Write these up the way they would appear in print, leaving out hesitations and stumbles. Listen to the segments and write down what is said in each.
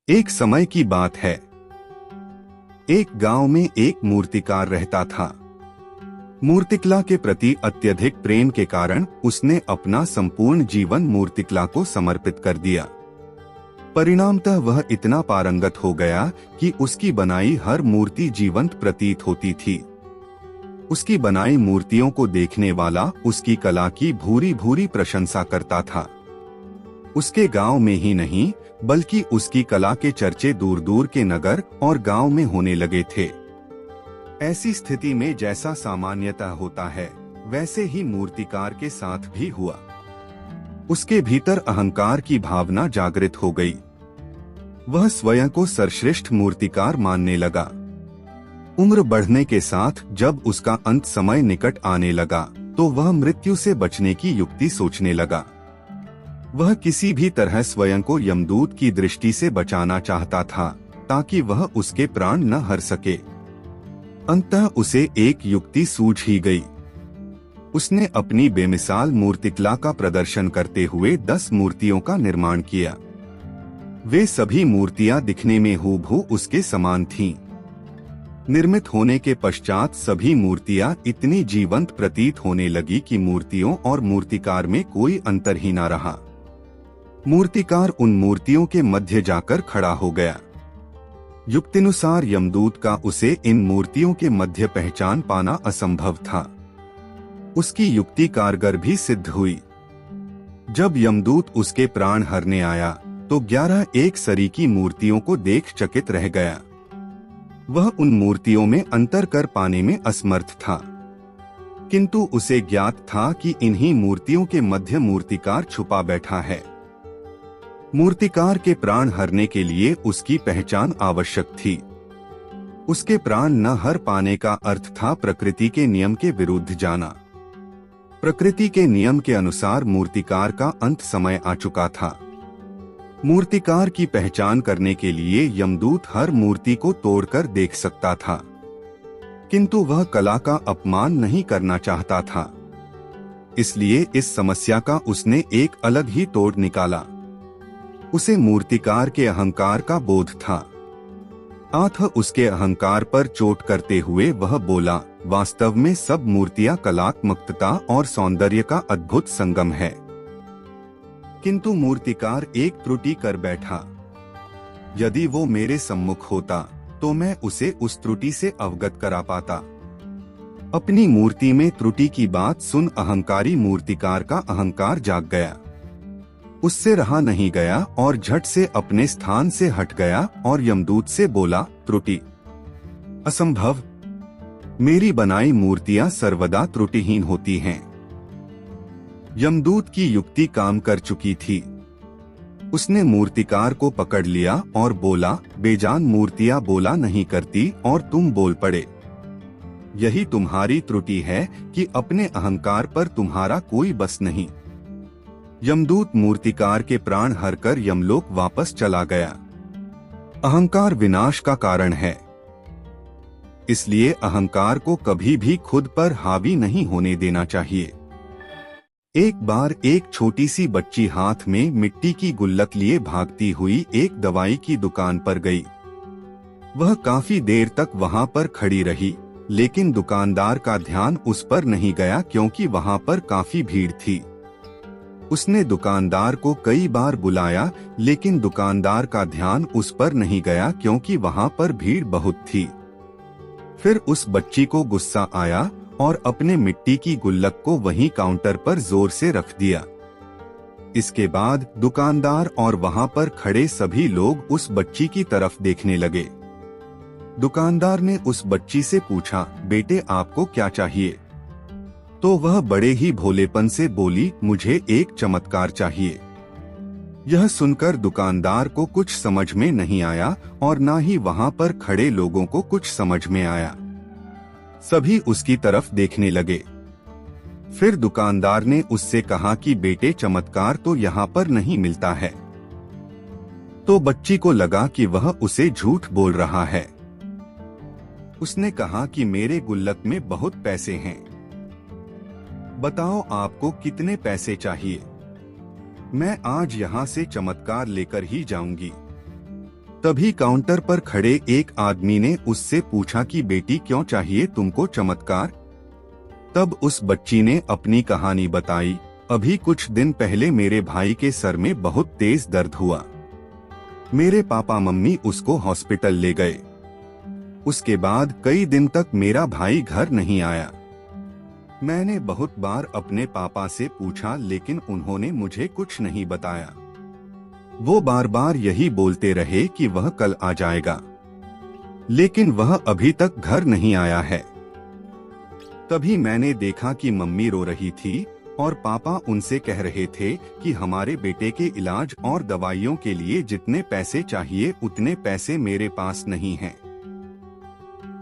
एक समय की बात है। एक गांव में एक मूर्तिकार रहता था। मूर्तिकला के प्रति अत्यधिक प्रेम के कारण उसने अपना संपूर्ण जीवन मूर्तिकला को समर्पित कर दिया। परिणामतः वह इतना पारंगत हो गया कि उसकी बनाई हर मूर्ति जीवंत प्रतीत होती थी। उसकी बनाई मूर्तियों को देखने वाला उसकी कला की भूरी भूरी प्रशंसा करता था। उसके गांव में ही नहीं बल्कि उसकी कला के चर्चे दूर दूर के नगर और गांव में होने लगे थे। ऐसी स्थिति में जैसा सामान्यतः होता है वैसे ही मूर्तिकार के साथ भी हुआ। उसके भीतर अहंकार की भावना जागृत हो गई। वह स्वयं को सर्वश्रेष्ठ मूर्तिकार मानने लगा। उम्र बढ़ने के साथ जब उसका अंत समय निकट आने लगा तो वह मृत्यु से बचने की युक्ति सोचने लगा। वह किसी भी तरह स्वयं को यमदूत की दृष्टि से बचाना चाहता था ताकि वह उसके प्राण न हर सके। अंततः उसे एक युक्ति सूझ ही गई। उसने अपनी बेमिसाल मूर्तिकला का प्रदर्शन करते हुए 10 मूर्तियों का निर्माण किया। वे सभी मूर्तियां दिखने में हूबहू उसके समान थीं। निर्मित होने के पश्चात सभी मूर्तियां इतनी जीवंत प्रतीत होने लगी कि मूर्तियों और मूर्तिकार में कोई अंतर ही न रहा। मूर्तिकार उन मूर्तियों के मध्य जाकर खड़ा हो गया। युक्तिनुसार यमदूत का उसे इन मूर्तियों के मध्य पहचान पाना असंभव था। उसकी युक्ति कारगर भी सिद्ध हुई। जब यमदूत उसके प्राण हरने आया तो 11 एक सरीकी मूर्तियों को देख चकित रह गया। वह उन मूर्तियों में अंतर कर पाने में असमर्थ था, किंतु उसे ज्ञात था कि इन्हीं मूर्तियों के मध्य मूर्तिकार छुपा बैठा है। मूर्तिकार के प्राण हरने के लिए उसकी पहचान आवश्यक थी। उसके प्राण न हर पाने का अर्थ था प्रकृति के नियम के विरुद्ध जाना। प्रकृति के नियम के अनुसार मूर्तिकार का अंत समय आ चुका था। मूर्तिकार की पहचान करने के लिए यमदूत हर मूर्ति को तोड़कर देख सकता था, किंतु वह कला का अपमान नहीं करना चाहता था। इसलिए इस समस्या का उसने एक अलग ही तोड़ निकाला। उसे मूर्तिकार के अहंकार का बोध था। अतः उसके अहंकार पर चोट करते हुए वह बोला, वास्तव में सब मूर्तियां कलात्मकता और सौंदर्य का अद्भुत संगम है। किंतु मूर्तिकार एक त्रुटि कर बैठा। यदि वो मेरे सम्मुख होता तो मैं उसे उस त्रुटि से अवगत करा पाता। अपनी मूर्ति में त्रुटि की बात सुन अहंकारी मूर्तिकार का अहंकार जाग गया। उससे रहा नहीं गया और झट से अपने स्थान से हट गया और यमदूत से बोला, त्रुटि? असंभव। मेरी बनाई मूर्तियां सर्वदा त्रुटिहीन होती हैं। यमदूत की युक्ति काम कर चुकी थी। उसने मूर्तिकार को पकड़ लिया और बोला, बेजान मूर्तियां बोला नहीं करती और तुम बोल पड़े। यही तुम्हारी त्रुटि है कि अपने अहंकार पर तुम्हारा कोई बस नहीं। यमदूत मूर्तिकार के प्राण हरकर यमलोक वापस चला गया। अहंकार विनाश का कारण है, इसलिए अहंकार को कभी भी खुद पर हावी नहीं होने देना चाहिए। एक बार एक छोटी सी बच्ची हाथ में मिट्टी की गुल्लक लिए भागती हुई एक दवाई की दुकान पर गई। वह काफी देर तक वहां पर खड़ी रही, लेकिन दुकानदार का ध्यान उस पर नहीं गया क्योंकि वहां पर काफी भीड़ थी। उसने दुकानदार को कई बार बुलाया, लेकिन दुकानदार का ध्यान उस पर नहीं गया क्योंकि वहां पर भीड़ बहुत थी। फिर उस बच्ची को गुस्सा आया और अपने मिट्टी की गुल्लक को वहीं काउंटर पर जोर से रख दिया। इसके बाद दुकानदार और वहां पर खड़े सभी लोग उस बच्ची की तरफ देखने लगे। दुकानदार ने उस बच्ची से पूछा, बेटे आपको क्या चाहिए? तो वह बड़े ही भोलेपन से बोली, मुझे एक चमत्कार चाहिए। यह सुनकर दुकानदार को कुछ समझ में नहीं आया और न ही वहां पर खड़े लोगों को कुछ समझ में आया। सभी उसकी तरफ देखने लगे। फिर दुकानदार ने उससे कहा कि बेटे चमत्कार तो यहाँ पर नहीं मिलता है। तो बच्ची को लगा कि वह उसे झूठ बोल रहा है। उसने कहा कि मेरे गुल्लक में बहुत पैसे हैं, बताओ आपको कितने पैसे चाहिए? मैं आज यहाँ से चमत्कार लेकर ही जाऊंगी। तभी काउंटर पर खड़े एक आदमी ने उससे पूछा कि बेटी क्यों चाहिए तुमको चमत्कार। तब उस बच्ची ने अपनी कहानी बताई। अभी कुछ दिन पहले मेरे भाई के सर में बहुत तेज दर्द हुआ। मेरे पापा मम्मी उसको हॉस्पिटल ले गए। उसके बाद कई दिन तक मेरा भाई घर नहीं आया। मैंने बहुत बार अपने पापा से पूछा लेकिन उन्होंने मुझे कुछ नहीं बताया। वो बार बार यही बोलते रहे कि वह कल आ जाएगा, लेकिन वह अभी तक घर नहीं आया है। तभी मैंने देखा कि मम्मी रो रही थी और पापा उनसे कह रहे थे कि हमारे बेटे के इलाज और दवाइयों के लिए जितने पैसे चाहिए उतने पैसे मेरे पास नहीं हैं।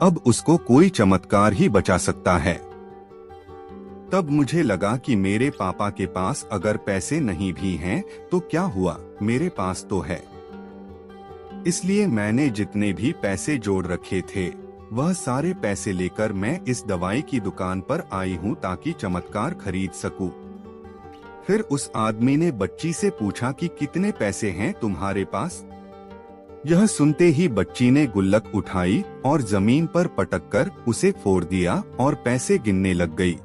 अब उसको कोई चमत्कार ही बचा सकता है। तब मुझे लगा कि मेरे पापा के पास अगर पैसे नहीं भी हैं तो क्या हुआ, मेरे पास तो है। इसलिए मैंने जितने भी पैसे जोड़ रखे थे वह सारे पैसे लेकर मैं इस दवाई की दुकान पर आई हूँ ताकि चमत्कार खरीद सकूं। फिर उस आदमी ने बच्ची से पूछा कि कितने पैसे हैं तुम्हारे पास। यह सुनते ही बच्ची ने गुल्लक उठाई और जमीन पर पटककर उसे फोड़ दिया और पैसे गिनने लग गई।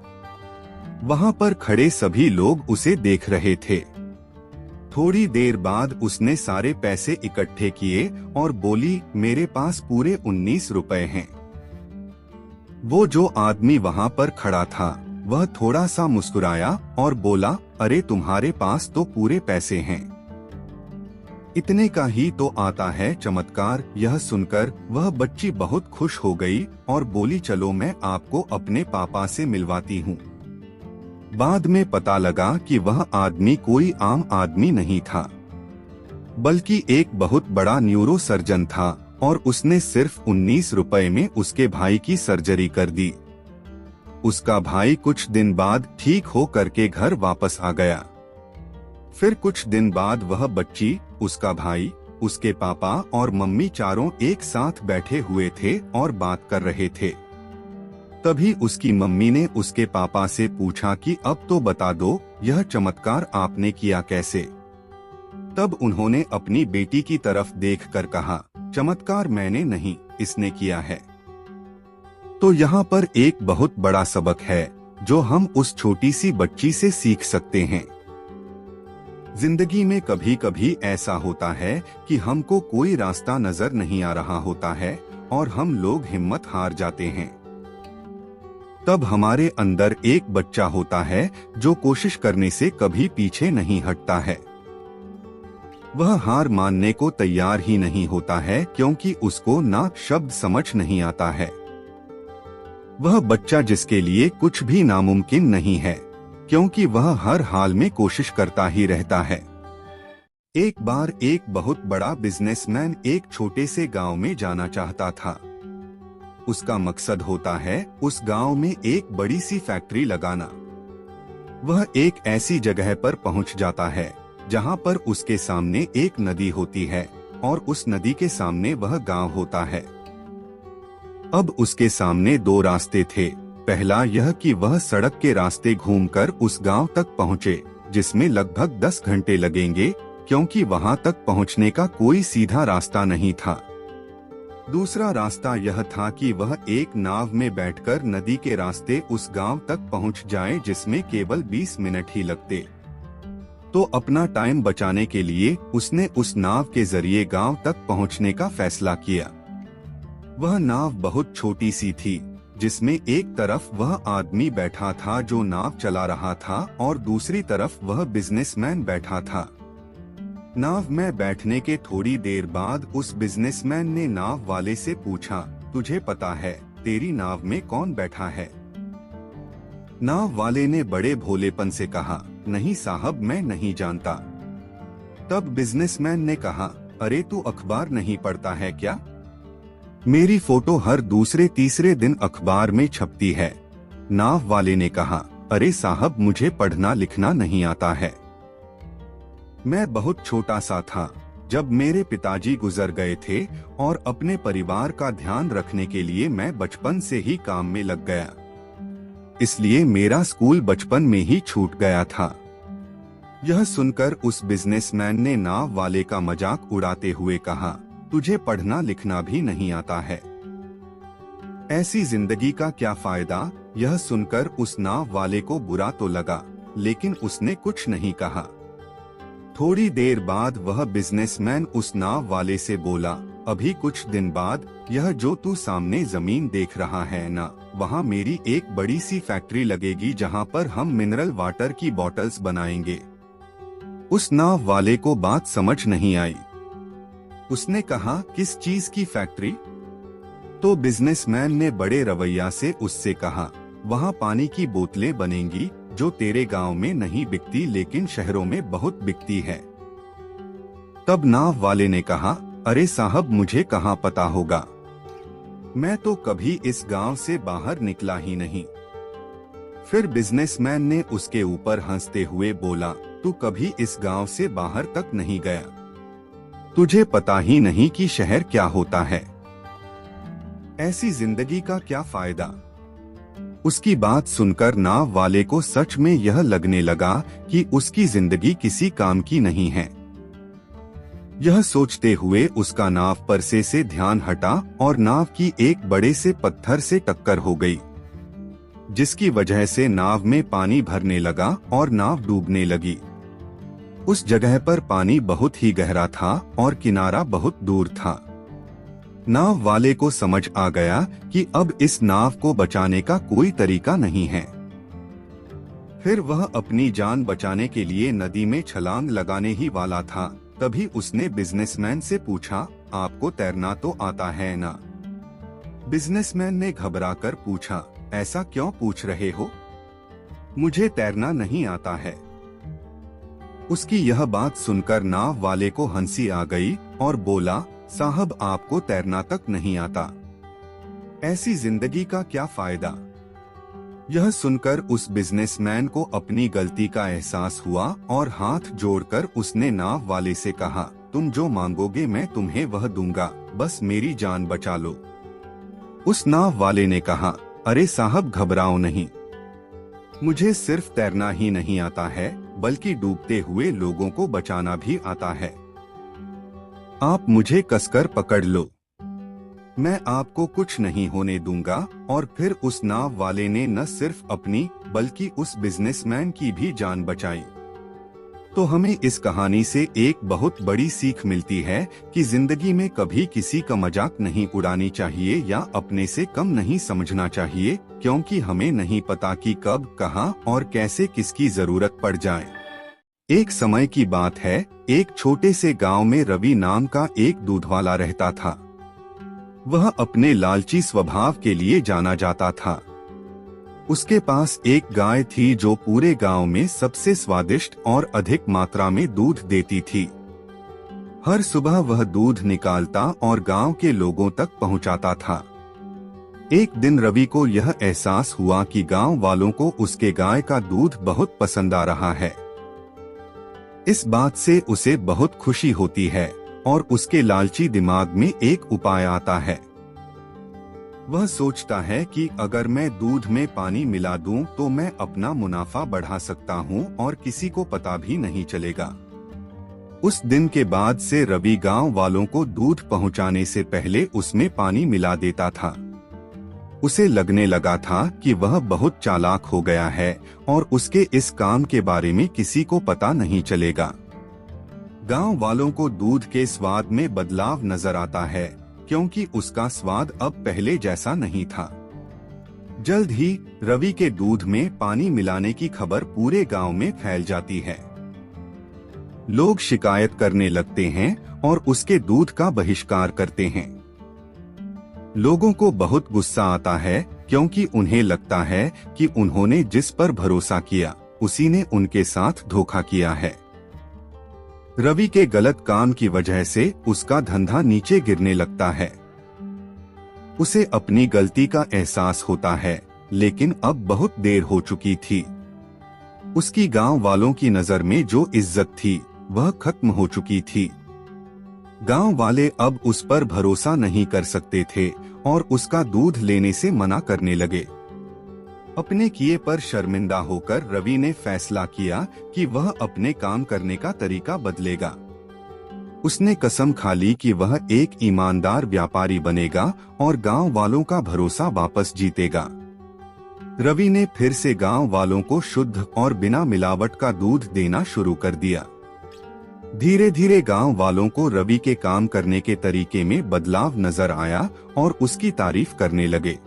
वहां पर खड़े सभी लोग उसे देख रहे थे। थोड़ी देर बाद उसने सारे पैसे इकट्ठे किए और बोली, मेरे पास पूरे 19 रुपए हैं। वो जो आदमी वहां पर खड़ा था वह थोड़ा सा मुस्कुराया और बोला, अरे तुम्हारे पास तो पूरे पैसे हैं, इतने का ही तो आता है चमत्कार। यह सुनकर वह बच्ची बहुत खुश हो गई और बोली, चलो मैं आपको अपने पापा से मिलवाती हूँ। बाद में पता लगा कि वह आदमी कोई आम आदमी नहीं था, बल्कि एक बहुत बड़ा न्यूरो सर्जन था और उसने सिर्फ 19 रुपए में उसके भाई की सर्जरी कर दी। उसका भाई कुछ दिन बाद ठीक हो करके घर वापस आ गया। फिर कुछ दिन बाद वह बच्ची, उसका भाई, उसके पापा और मम्मी चारों एक साथ बैठे हुए थे और बात कर रहे थे। तभी उसकी मम्मी ने उसके पापा से पूछा कि अब तो बता दो, यह चमत्कार आपने किया कैसे। तब उन्होंने अपनी बेटी की तरफ देखकर कहा, चमत्कार मैंने नहीं, इसने किया है। तो यहाँ पर एक बहुत बड़ा सबक है जो हम उस छोटी सी बच्ची से सीख सकते हैं। जिंदगी में कभी कभी ऐसा होता है कि हमको कोई रास्ता नजर नहीं आ रहा होता है और हम लोग हिम्मत हार जाते हैं। तब हमारे अंदर एक बच्चा होता है जो कोशिश करने से कभी पीछे नहीं हटता है। वह हार मानने को तैयार ही नहीं होता है क्योंकि उसको ना शब्द समझ नहीं आता है। वह बच्चा जिसके लिए कुछ भी नामुमकिन नहीं है, क्योंकि वह हर हाल में कोशिश करता ही रहता है। एक बार एक बहुत बड़ा बिजनेसमैन एक छोटे से गांव में जाना चाहता था। उसका मकसद होता है उस गांव में एक बड़ी सी फैक्ट्री लगाना। वह एक ऐसी जगह पर पहुंच जाता है जहां पर उसके सामने एक नदी होती है और उस नदी के सामने वह गांव होता है। अब उसके सामने दो रास्ते थे। पहला यह कि वह सड़क के रास्ते घूमकर उस गांव तक पहुंचे, जिसमें लगभग 10 घंटे लगेंगे क्योंकि वहां तक पहुंचने का कोई सीधा रास्ता नहीं था। दूसरा रास्ता यह था कि वह एक नाव में बैठकर नदी के रास्ते उस गांव तक पहुंच जाए, जिसमें केवल 20 मिनट ही लगते। तो अपना टाइम बचाने के लिए उसने उस नाव के जरिए गांव तक पहुंचने का फैसला किया। वह नाव बहुत छोटी सी थी, जिसमें एक तरफ वह आदमी बैठा था जो नाव चला रहा था और दूसरी तरफ वह बिजनेसमैन बैठा था। नाव में बैठने के थोड़ी देर बाद उस बिजनेसमैन ने नाव वाले से पूछा, तुझे पता है तेरी नाव में कौन बैठा है? नाव वाले ने बड़े भोलेपन से कहा, नहीं साहब, मैं नहीं जानता। तब बिजनेसमैन ने कहा, अरे तू अखबार नहीं पढ़ता है क्या? मेरी फोटो हर दूसरे तीसरे दिन अखबार में छपती है। नाव वाले ने कहा, अरे साहब, मुझे पढ़ना लिखना नहीं आता है। मैं बहुत छोटा सा था जब मेरे पिताजी गुजर गए थे और अपने परिवार का ध्यान रखने के लिए मैं बचपन से ही काम में लग गया। इसलिए मेरा स्कूल बचपन में ही छूट गया था। यह सुनकर उस बिजनेसमैन ने नाव वाले का मजाक उड़ाते हुए कहा, तुझे पढ़ना लिखना भी नहीं आता है। ऐसी जिंदगी का क्या फायदा। यह सुनकर उस नाव वाले को बुरा तो लगा, लेकिन उसने कुछ नहीं कहा। थोड़ी देर बाद वह बिजनेसमैन उस नाव वाले से बोला, अभी कुछ दिन बाद यह जो तू सामने जमीन देख रहा है ना, वहाँ मेरी एक बड़ी सी फैक्ट्री लगेगी जहाँ पर हम मिनरल वाटर की बॉटल्स बनाएंगे। उस नाव वाले को बात समझ नहीं आई। उसने कहा, किस चीज की फैक्ट्री? तो बिजनेसमैन ने बड़े रवैया से उससे कहा, वहाँ पानी की बोतलें बनेंगी जो तेरे गांव में नहीं बिकती लेकिन शहरों में बहुत बिकती है। तब नाव वाले ने कहा, अरे साहब मुझे कहाँ पता होगा, मैं तो कभी इस गांव से बाहर निकला ही नहीं। फिर बिजनेसमैन ने उसके ऊपर हंसते हुए बोला, तू कभी इस गांव से बाहर तक नहीं गया, तुझे पता ही नहीं कि शहर क्या होता है। ऐसी जिंदगी का क्या फायदा। उसकी बात सुनकर नाव वाले को सच में यह लगने लगा कि उसकी जिंदगी किसी काम की नहीं है। यह सोचते हुए उसका नाव परसे से ध्यान हटा और नाव की एक बड़े से पत्थर से टक्कर हो गई, जिसकी वजह से नाव में पानी भरने लगा और नाव डूबने लगी। उस जगह पर पानी बहुत ही गहरा था और किनारा बहुत दूर था। नाव वाले को समझ आ गया कि अब इस नाव को बचाने का कोई तरीका नहीं है। फिर वह अपनी जान बचाने के लिए नदी में छलांग लगाने ही वाला था, तभी उसने बिजनेसमैन से पूछा, आपको तैरना तो आता है ना? बिजनेसमैन ने घबराकर पूछा, ऐसा क्यों पूछ रहे हो? मुझे तैरना नहीं आता है। उसकी यह बात सुनकर नाव वाले को हंसी आ गई और बोला, साहब आपको तैरना तक नहीं आता, ऐसी जिंदगी का क्या फायदा। यह सुनकर उस बिजनेसमैन को अपनी गलती का एहसास हुआ और हाथ जोड़कर उसने नाव वाले से कहा, तुम जो मांगोगे मैं तुम्हें वह दूंगा, बस मेरी जान बचा लो। उस नाव वाले ने कहा, अरे साहब घबराओ नहीं, मुझे सिर्फ तैरना ही नहीं आता है बल्कि डूबते हुए लोगों को बचाना भी आता है। आप मुझे कसकर पकड़ लो, मैं आपको कुछ नहीं होने दूंगा। और फिर उस नाव वाले ने न सिर्फ अपनी बल्कि उस बिजनेसमैन की भी जान बचाई। तो हमें इस कहानी से एक बहुत बड़ी सीख मिलती है कि जिंदगी में कभी किसी का मजाक नहीं उड़ानी चाहिए या अपने से कम नहीं समझना चाहिए, क्योंकि हमें नहीं पता कि कब, कहां और कैसे किसकी जरूरत पड़ जाए। एक समय की बात है, एक छोटे से गांव में रवि नाम का एक दूधवाला रहता था। वह अपने लालची स्वभाव के लिए जाना जाता था। उसके पास एक गाय थी जो पूरे गांव में सबसे स्वादिष्ट और अधिक मात्रा में दूध देती थी। हर सुबह वह दूध निकालता और गांव के लोगों तक पहुंचाता था। एक दिन रवि को यह एहसास हुआ कि गांव वालों को उसके गाय का दूध बहुत पसंद आ रहा है। इस बात से उसे बहुत खुशी होती है और उसके लालची दिमाग में एक उपाय आता है। वह सोचता है कि अगर मैं दूध में पानी मिला दूं तो मैं अपना मुनाफा बढ़ा सकता हूं और किसी को पता भी नहीं चलेगा। उस दिन के बाद से रवि गांव वालों को दूध पहुंचाने से पहले उसमें पानी मिला देता था। उसे लगने लगा था कि वह बहुत चालाक हो गया है और उसके इस काम के बारे में किसी को पता नहीं चलेगा। गांव वालों को दूध के स्वाद में बदलाव नजर आता है, क्योंकि उसका स्वाद अब पहले जैसा नहीं था। जल्द ही रवि के दूध में पानी मिलाने की खबर पूरे गांव में फैल जाती है। लोग शिकायत करने लगते हैं और उसके दूध का बहिष्कार करते हैं। लोगों को बहुत गुस्सा आता है, क्योंकि उन्हें लगता है कि उन्होंने जिस पर भरोसा किया उसी ने उनके साथ धोखा किया है। रवि के गलत काम की वजह से उसका धंधा नीचे गिरने लगता है। उसे अपनी गलती का एहसास होता है, लेकिन अब बहुत देर हो चुकी थी। उसकी गांव वालों की नजर में जो इज्जत थी वह खत्म हो चुकी थी। गांव वाले अब उस पर भरोसा नहीं कर सकते थे और उसका दूध लेने से मना करने लगे। अपने किए पर शर्मिंदा होकर रवि ने फैसला किया कि वह अपने काम करने का तरीका बदलेगा। उसने कसम खा ली कि वह एक ईमानदार व्यापारी बनेगा और गांव वालों का भरोसा वापस जीतेगा। रवि ने फिर से गांव वालों को शुद्ध और बिना मिलावट का दूध देना शुरू कर दिया। धीरे धीरे गांव वालों को रवि के काम करने के तरीके में बदलाव नजर आया और उसकी तारीफ करने लगे।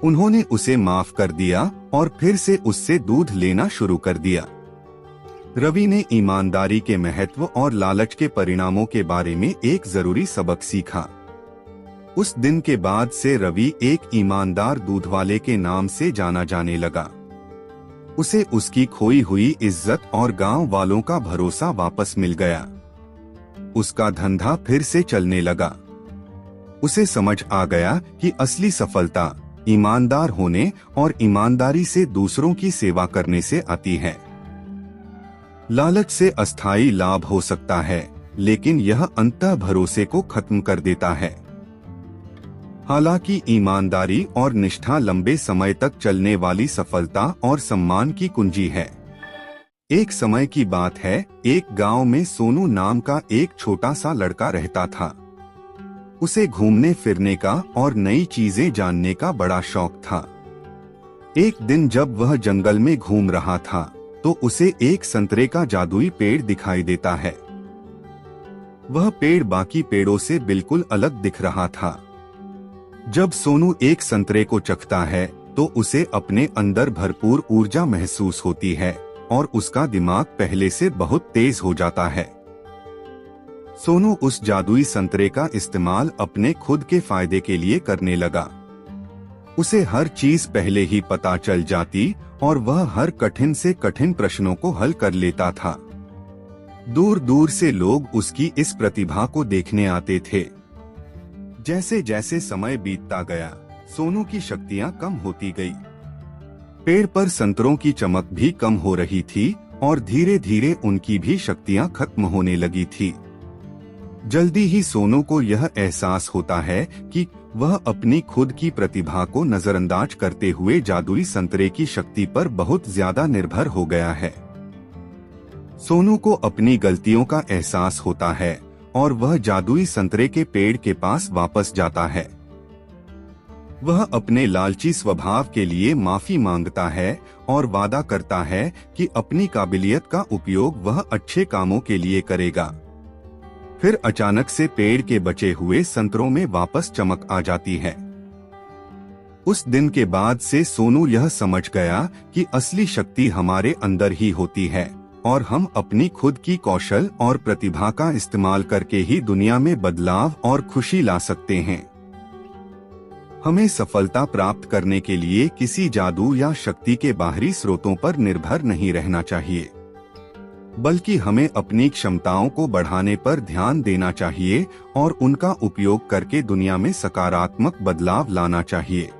उन्होंने उसे माफ कर दिया और फिर से उससे दूध लेना शुरू कर दिया। रवि ने ईमानदारी के महत्व और लालच के परिणामों के बारे में एक जरूरी सबक सीखा। उस दिन के बाद से रवि एक ईमानदार दूध वाले के नाम से जाना जाने लगा। उसे उसकी खोई हुई इज्जत और गांव वालों का भरोसा वापस मिल गया। उसका धंधा फिर से चलने लगा। उसे समझ आ गया कि असली सफलता ईमानदार होने और ईमानदारी से दूसरों की सेवा करने से आती है। लालच से अस्थायी लाभ हो सकता है, लेकिन यह अंततः भरोसे को खत्म कर देता है। हालांकि ईमानदारी और निष्ठा लंबे समय तक चलने वाली सफलता और सम्मान की कुंजी है। एक समय की बात है, एक गांव में सोनू नाम का एक छोटा सा लड़का रहता था। उसे घूमने फिरने का और नई चीजें जानने का बड़ा शौक था। एक दिन जब वह जंगल में घूम रहा था, तो उसे एक संतरे का जादुई पेड़ दिखाई देता है। वह पेड़ बाकी पेड़ों से बिल्कुल अलग दिख रहा था। जब सोनू एक संतरे को चखता है, तो उसे अपने अंदर भरपूर ऊर्जा महसूस होती है और उसका दिमाग पहले से बहुत तेज हो जाता है। सोनू उस जादुई संतरे का इस्तेमाल अपने खुद के फायदे के लिए करने लगा। उसे हर चीज पहले ही पता चल जाती और वह हर कठिन से कठिन प्रश्नों को हल कर लेता था। दूर दूर से लोग उसकी इस प्रतिभा को देखने आते थे। जैसे जैसे समय बीतता गया, सोनू की शक्तियां कम होती गई। पेड़ पर संतरों की चमक भी कम हो रही थी और धीरे धीरे उनकी भी शक्तियां खत्म होने लगी थी। जल्दी ही सोनू को यह एहसास होता है कि वह अपनी खुद की प्रतिभा को नजरअंदाज करते हुए जादुई संतरे की शक्ति पर बहुत ज्यादा निर्भर हो गया है। सोनू को अपनी गलतियों का एहसास होता है और वह जादुई संतरे के पेड़ के पास वापस जाता है। वह अपने लालची स्वभाव के लिए माफी मांगता है और वादा करता है कि अपनी काबिलियत का उपयोग वह अच्छे कामों के लिए करेगा। फिर अचानक से पेड़ के बचे हुए संतरों में वापस चमक आ जाती है। उस दिन के बाद से सोनू यह समझ गया कि असली शक्ति हमारे अंदर ही होती है और हम अपनी खुद की कौशल और प्रतिभा का इस्तेमाल करके ही दुनिया में बदलाव और खुशी ला सकते हैं। हमें सफलता प्राप्त करने के लिए किसी जादू या शक्ति के बाहरी स्रोतों पर निर्भर नहीं रहना चाहिए, बल्कि हमें अपनी क्षमताओं को बढ़ाने पर ध्यान देना चाहिए और उनका उपयोग करके दुनिया में सकारात्मक बदलाव लाना चाहिए।